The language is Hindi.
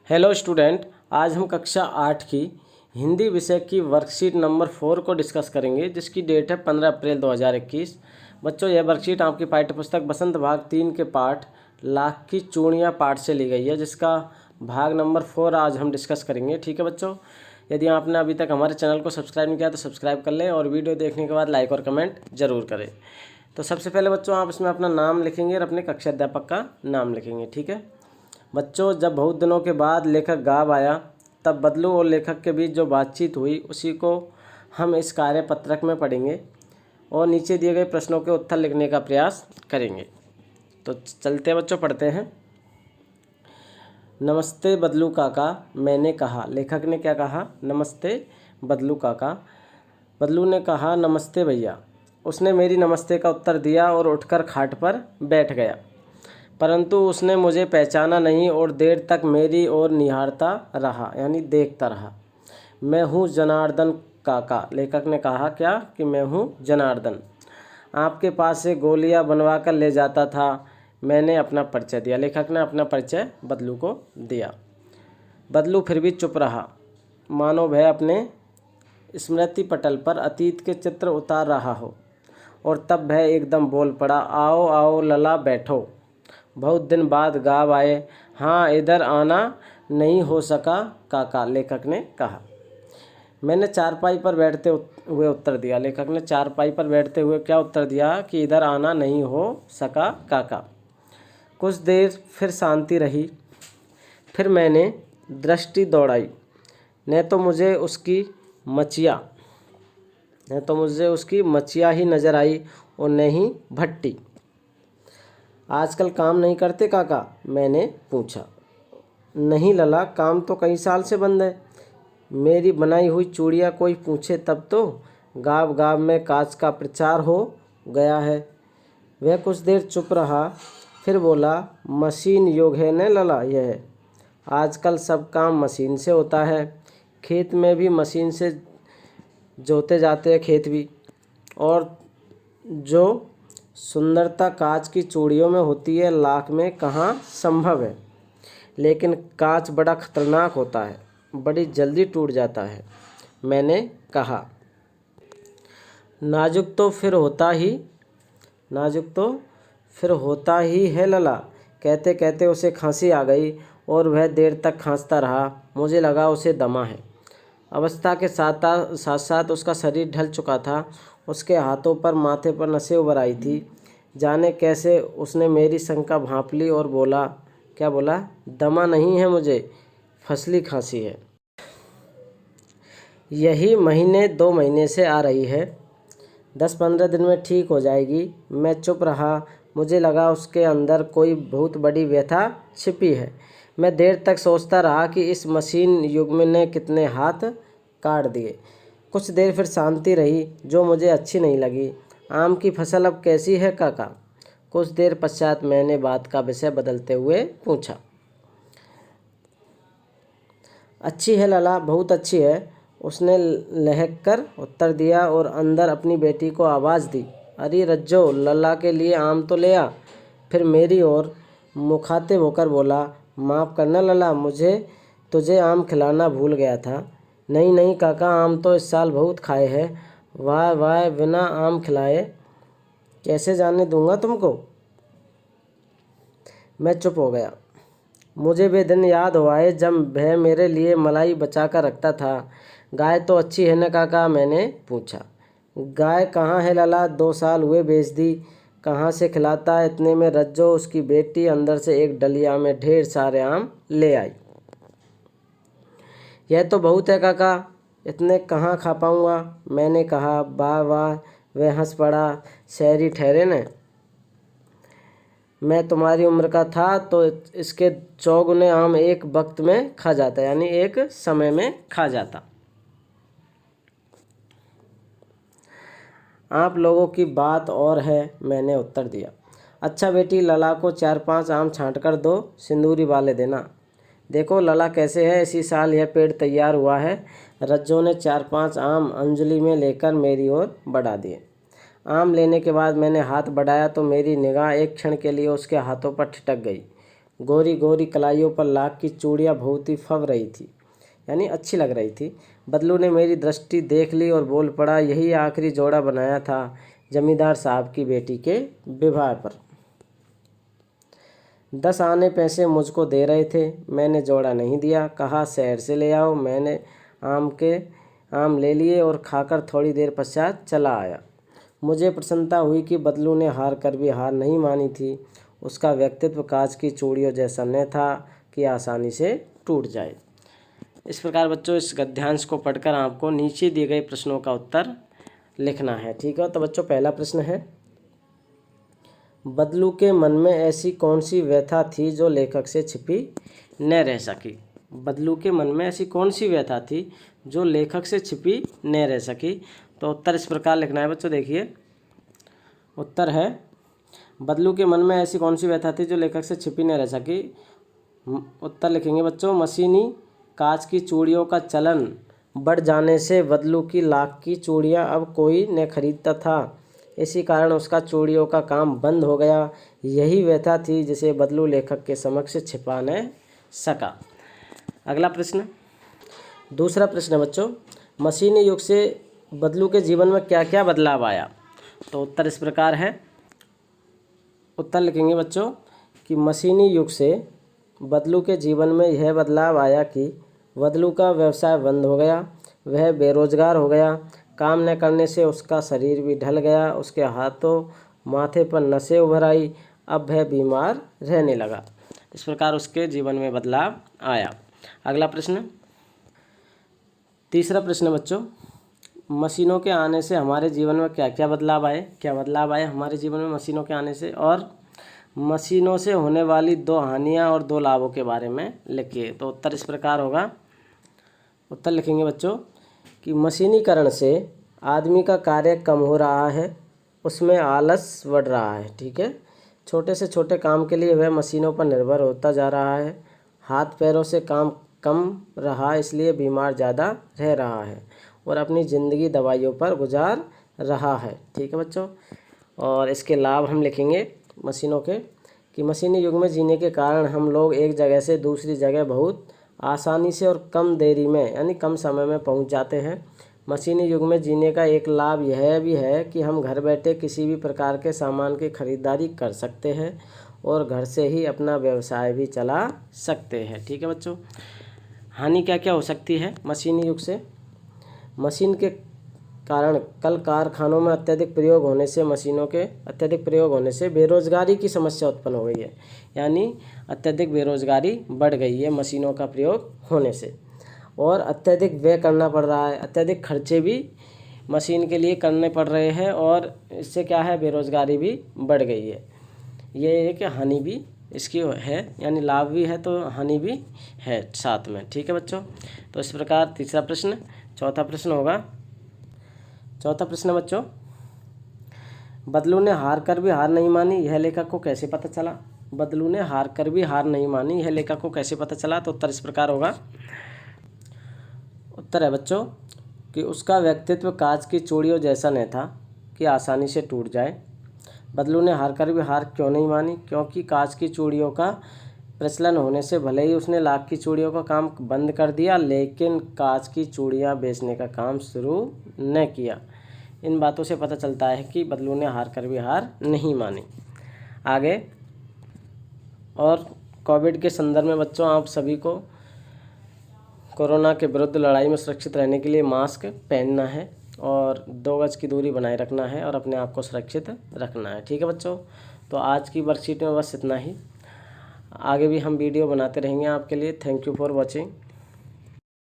हेलो स्टूडेंट, आज हम कक्षा 8 की हिंदी विषय की वर्कशीट नंबर 4 को डिस्कस करेंगे, जिसकी डेट है 15 अप्रैल 2021। बच्चों, यह वर्कशीट आपकी पाठ्यपुस्तक बसंत भाग 3 के पाठ लाख की चूड़ियाँ पाठ से ली गई है, जिसका भाग नंबर 4 आज हम डिस्कस करेंगे। ठीक है बच्चों, यदि आपने अभी तक हमारे चैनल को सब्सक्राइब नहीं किया तो सब्सक्राइब कर लें और वीडियो देखने के बाद लाइक और कमेंट जरूर करें। तो सबसे पहले बच्चों, आप इसमें अपना नाम लिखेंगे और अपने कक्षा अध्यापक का नाम लिखेंगे। ठीक है बच्चों, जब बहुत दिनों के बाद लेखक गाँव आया, तब बदलू और लेखक के बीच जो बातचीत हुई उसी को हम इस कार्यपत्रक में पढ़ेंगे और नीचे दिए गए प्रश्नों के उत्तर लिखने का प्रयास करेंगे। तो चलते हैं बच्चों, पढ़ते हैं। नमस्ते बदलू काका, मैंने कहा। लेखक ने क्या कहा? नमस्ते बदलू काका। बदलू ने कहा नमस्ते भैया। उसने मेरी नमस्ते का उत्तर दिया और उठकर खाट पर बैठ गया, परंतु उसने मुझे पहचाना नहीं और देर तक मेरी ओर निहारता रहा, यानी देखता रहा। मैं हूँ जनार्दन काका। लेखक ने कहा क्या? कि मैं हूँ जनार्दन, आपके पास से गोलियाँ बनवा कर ले जाता था। मैंने अपना परिचय दिया। लेखक ने अपना परिचय बदलू को दिया। बदलू फिर भी चुप रहा, मानो वह अपने स्मृति पटल पर अतीत के चित्र उतार रहा हो। और तब वह एकदम बोल पड़ा, आओ आओ लला, बैठो। बहुत दिन बाद गाँव आए। हाँ, इधर आना नहीं हो सका काका, लेखक ने कहा। मैंने चारपाई पर बैठते हुए उत्तर दिया। लेखक ने चारपाई पर बैठते हुए क्या उत्तर दिया? कि इधर आना नहीं हो सका काका। कुछ देर फिर शांति रही, फिर मैंने दृष्टि दौड़ाई। न तो मुझे उसकी मचिया ही नजर आई और न ही भट्टी। आजकल काम नहीं करते काका? मैंने पूछा। नहीं लला, काम तो कई साल से बंद है। मेरी बनाई हुई चूड़ियाँ कोई पूछे तब तो। गाँव गाँव में काज का प्रचार हो गया है। वह कुछ देर चुप रहा, फिर बोला, मशीन युग है न लला यह। आजकल सब काम मशीन से होता है। खेत में भी मशीन से जोते जाते हैं खेत भी। और जो सुंदरता कांच की चूड़ियों में होती है, लाख में कहाँ संभव है। लेकिन कांच बड़ा खतरनाक होता है, बड़ी जल्दी टूट जाता है। मैंने कहा, नाजुक तो फिर होता ही है लला। कहते कहते उसे खांसी आ गई और वह देर तक खांसता रहा। मुझे लगा उसे दमा है। अवस्था के साथ साथ उसका शरीर ढल चुका था। उसके हाथों पर, माथे पर नसें उभर आई थी। जाने कैसे उसने मेरी शंका भांप ली और बोला, क्या बोला? दमा नहीं है मुझे, फसली खांसी है। यही महीने 2 महीने से आ रही है। 10-15 दिन में ठीक हो जाएगी। मैं चुप रहा। मुझे लगा उसके अंदर कोई बहुत बड़ी व्यथा छिपी है। मैं देर तक सोचता रहा कि इस मशीन युग में ने कितने हाथ काट दिए। कुछ देर फिर शांति रही, जो मुझे अच्छी नहीं लगी। आम की फसल अब कैसी है काका? कुछ देर पश्चात मैंने बात का विषय बदलते हुए पूछा। अच्छी है लला, बहुत अच्छी है, उसने लहक कर उत्तर दिया और अंदर अपनी बेटी को आवाज़ दी। अरे रज्जो, लला के लिए आम तो ले आ। फिर मेरी ओर मुखातिब होकर बोला, माफ़ करना लला, मुझे तुझे आम खिलाना भूल गया था। नहीं नहीं काका, आम तो इस साल बहुत खाए हैं। वाह वाह, बिना आम खिलाए कैसे जाने दूंगा तुमको। मैं चुप हो गया। मुझे वे दिन याद हो आए जब वह मेरे लिए मलाई बचा कर रखता था। गाय तो अच्छी है न काका? मैंने पूछा। गाय कहाँ है लला, 2 साल हुए बेच दी। कहाँ से खिलाता है इतने में? रज्जो, उसकी बेटी अंदर से एक डलिया में ढेर सारे आम ले आई। यह तो बहुत है काका, इतने कहाँ खा पाऊँगा? मैंने कहा। वाह वाह, वह हंस पड़ा। शहरी ठहरे न, मैं तुम्हारी उम्र का था तो इसके 100 गुने आम एक वक्त में खा जाता, यानी एक समय में खा जाता। आप लोगों की बात और है, मैंने उत्तर दिया। अच्छा बेटी, लला को 4-5 आम छांट कर दो, सिंदूरी वाले देना। देखो लला कैसे है, इसी साल यह पेड़ तैयार हुआ है। रज्जो ने 4-5 आम अंजलि में लेकर मेरी ओर बढ़ा दिए। आम लेने के बाद मैंने हाथ बढ़ाया तो मेरी निगाह एक क्षण के लिए उसके हाथों पर ठिठक गई। गोरी गोरी कलाइयों पर लाख की चूड़ियाँ बहुत ही फब रही थी, यानी अच्छी लग रही थी। बदलू ने मेरी दृष्टि देख ली और बोल पड़ा, यही आखिरी जोड़ा बनाया था जमींदार साहब की बेटी के विवाह पर। 10 आने पैसे मुझको दे रहे थे, मैंने जोड़ा नहीं दिया, कहा शहर से ले आओ। मैंने आम ले लिए और खाकर थोड़ी देर पश्चात चला आया। मुझे प्रसन्नता हुई कि बदलू ने हार कर भी हार नहीं मानी थी। उसका व्यक्तित्व कांच की चूड़ियों जैसा न था कि आसानी से टूट जाए। इस प्रकार बच्चों इस गद्यांश को पढ़कर आपको नीचे दिए गए प्रश्नों का उत्तर लिखना है। ठीक है, तो बच्चों पहला प्रश्न है, बदलू के मन में ऐसी कौन सी व्यथा थी जो लेखक से छिपी न रह सकी। बदलू के मन में ऐसी कौन सी व्यथा थी जो लेखक से छिपी न रह सकी। तो उत्तर इस प्रकार लिखना है बच्चों, देखिए उत्तर है, बदलू के मन में ऐसी कौन सी व्यथा थी जो लेखक से छिपी न रह सकी। उत्तर लिखेंगे बच्चों, मशीनी कांच की चूड़ियों का चलन बढ़ जाने से बदलू की लाख की चूड़ियाँ अब कोई न खरीदता था। इसी कारण उसका चूड़ियों का काम बंद हो गया। यही व्यथा थी जिसे बदलू लेखक के समक्ष छिपा न सका। अगला प्रश्न, दूसरा प्रश्न बच्चों, मशीनी युग से बदलू के जीवन में क्या क्या बदलाव आया। तो उत्तर इस प्रकार है, उत्तर लिखेंगे बच्चों कि मशीनी युग से बदलू के जीवन में यह बदलाव आया कि बदलू का व्यवसाय बंद हो गया, वह बेरोजगार हो गया। काम न करने से उसका शरीर भी ढल गया, उसके हाथों माथे पर नसें उभर आई, अब वह बीमार रहने लगा। इस प्रकार उसके जीवन में बदलाव आया। अगला प्रश्न, तीसरा प्रश्न बच्चों, मशीनों के आने से हमारे जीवन में क्या क्या बदलाव आए, क्या बदलाव आए हमारे जीवन में मशीनों के आने से, और मशीनों से होने वाली 2 हानियाँ और 2 लाभों के बारे में लिखिए। तो उत्तर इस प्रकार होगा, उत्तर लिखेंगे बच्चों कि मशीनीकरण से आदमी का कार्य कम हो रहा है, उसमें आलस बढ़ रहा है। ठीक है, छोटे से छोटे काम के लिए वह मशीनों पर निर्भर होता जा रहा है। हाथ पैरों से काम कम रहा, इसलिए बीमार ज़्यादा रह रहा है और अपनी ज़िंदगी दवाइयों पर गुजार रहा है। ठीक है बच्चों, और इसके लाभ हम लिखेंगे मशीनों के कि मशीनी युग में जीने के कारण हम लोग एक जगह से दूसरी जगह बहुत आसानी से और कम देरी में यानी कम समय में पहुंच जाते हैं। मशीनी युग में जीने का एक लाभ यह भी है कि हम घर बैठे किसी भी प्रकार के सामान की खरीदारी कर सकते हैं और घर से ही अपना व्यवसाय भी चला सकते हैं। ठीक है बच्चों, हानि क्या क्या हो सकती है मशीनी युग से। मशीन के कारण कल कारखानों में अत्यधिक प्रयोग होने से, मशीनों के अत्यधिक प्रयोग होने से बेरोजगारी की समस्या उत्पन्न हो गई है, यानी अत्यधिक बेरोजगारी बढ़ गई है मशीनों का प्रयोग होने से। और अत्यधिक व्यय करना पड़ रहा है, अत्यधिक खर्चे भी मशीन के लिए करने पड़ रहे हैं और इससे क्या है, बेरोजगारी भी बढ़ गई है। ये एक हानि भी इसकी है, यानी लाभ भी है तो हानि भी है साथ में। ठीक है बच्चों, तो इस प्रकार तीसरा प्रश्न। चौथा प्रश्न होगा, चौथा प्रश्न बच्चों, बदलू ने हार कर भी हार नहीं मानी, यह लेखक को कैसे पता चला। बदलू ने हार कर भी हार नहीं मानी, यह लेखक को कैसे पता चला। तो उत्तर इस प्रकार होगा, उत्तर है बच्चों कि उसका व्यक्तित्व कांच की चूड़ियों जैसा न था कि आसानी से टूट जाए। बदलू ने हार कर भी हार क्यों नहीं मानी, क्योंकि कांच की चूड़ियों का प्रचलन होने से भले ही उसने लाख की चूड़ियों का काम बंद कर दिया, लेकिन कांच की चूड़ियाँ बेचने का काम शुरू न किया। इन बातों से पता चलता है कि बदलू ने हार कर भी हार नहीं मानी। आगे, और कोविड के संदर्भ में बच्चों आप सभी को कोरोना के विरुद्ध लड़ाई में सुरक्षित रहने के लिए मास्क पहनना है और 2 गज की दूरी बनाए रखना है और अपने आप को सुरक्षित रखना है। ठीक है बच्चों, तो आज की वर्कशीट में बस इतना ही। आगे भी हम वीडियो बनाते रहेंगे आपके लिए। Thank you for watching.